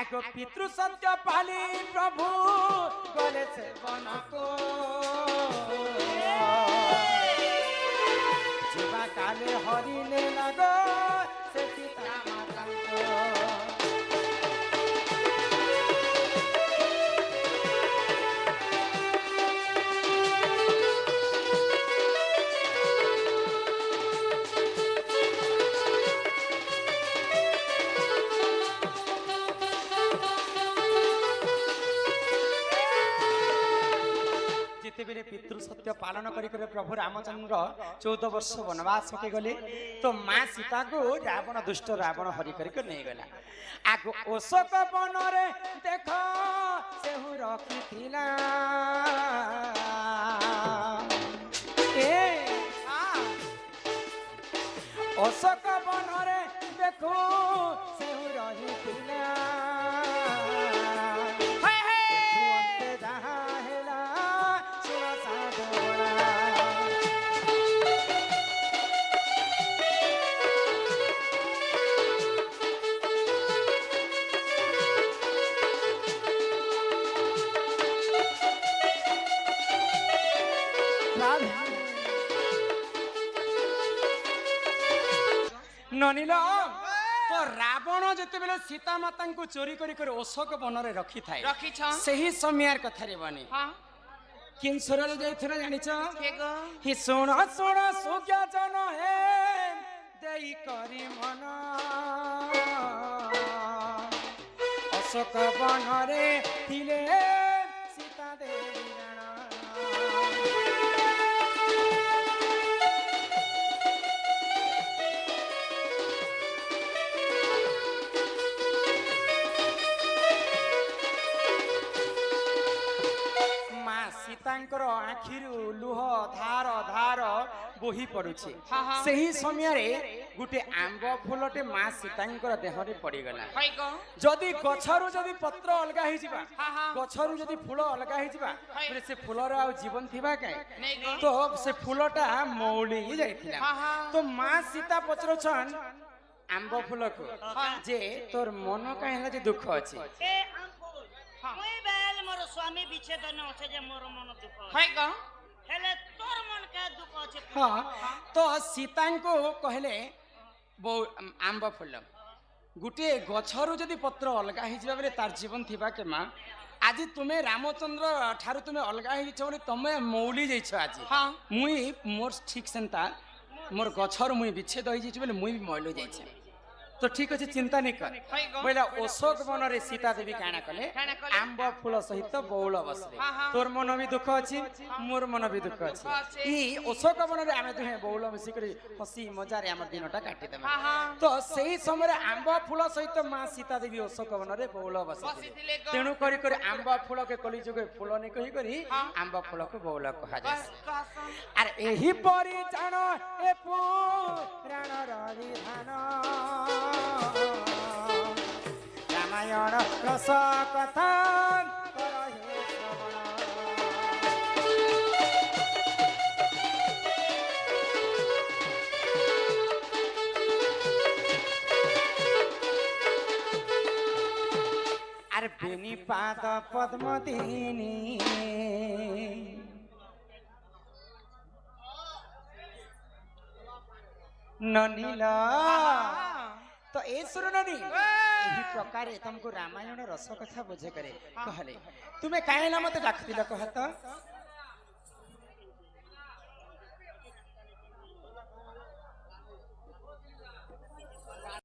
आगो पितृ सत्य पाली प्रभु गले से बन को जीवा काले हरिने लगो से सीता माता जितेबेले पितृ सत्य पालन करी प्रभु रामचंद्र 14 वर्ष वनवास के गले तो माँ सीता को रावण दुष्ट रावण हरि करके नहीं गला आगो अशोक वन रे देख से रखी थिला अशोक वन रे देखो से रही थिला ननिल तो रावण जिते बेले सीता माता को चोरी करी अशोक वन रे रखी थाए सही समय कथा रे बनी किन सुर जाइथिरा जानिछ हि सुण सुण सुज्ञा जन हे देई करी मन अशोक वन रे थिले सीता देवी सीतांकर आखिरु लुह धार धार बोही पड़ुछि सही समय रे गुटे आंब फूलटे माँ सीतांकर देह रे पड़ी गला जदी गछरु जदी पत्र अलगा ही जिबा गछरु जदी फूल अलगा ही जिबा फिर से फूलर आ जीवन थिबा काई तो से फूलटा मौली ही जाइथिला तो माँ सीता पचरछन आंब फूल को जे तोर मन काहेला जे दुख अछि मुई बेल मोर स्वामी विच्छेदन होছে যে मोर मन दुख है ग हेले तोर मन का दुख होছে हां तो सीता को कहले बो आंब फूल गुटे गछरु जदी पत्र अलगा हि जिबा बेले तार जीवन थिबा के मां आज तुमे रामचंद्र ठारु तुमे अलगा हि छ बोले तमे मौली जइछ आज हां मुई मोर ठीक सेंता मोर गछरु मुई विच्छेद होई जइछ बोले मुई भी मौली जइछ तो ठीक अच्छे चिंता नहीं कर बोला अशोक वन रे सीता देवी काना कले आंब फूल सहित बौल बसले तोर मन भी दुख अच्छी मोर मन भी दुख अच्छी ई अशोक वन रे आमे दुहे बौल मिसी करी हसी मजा रे हमर दिनटा काटी देमा तो सही समय आंब फूल सहित मां सीता देवी अशोक वन रे बौल बसले तेणु करी करी आंब फूल के कली जुगे फूल नहीं कही करी आंब फूल को बौल कहा जाय अरे एही परी जानो ए पुराण री धान रामायण रस कथा अरे बेनी पाद पद्मदिनी ननीला तो ए सुरननी एही प्रकार तुमको रामायण रस कथा बुझे करे कहले तुम्हें काहे ना मते डाकतिला कहत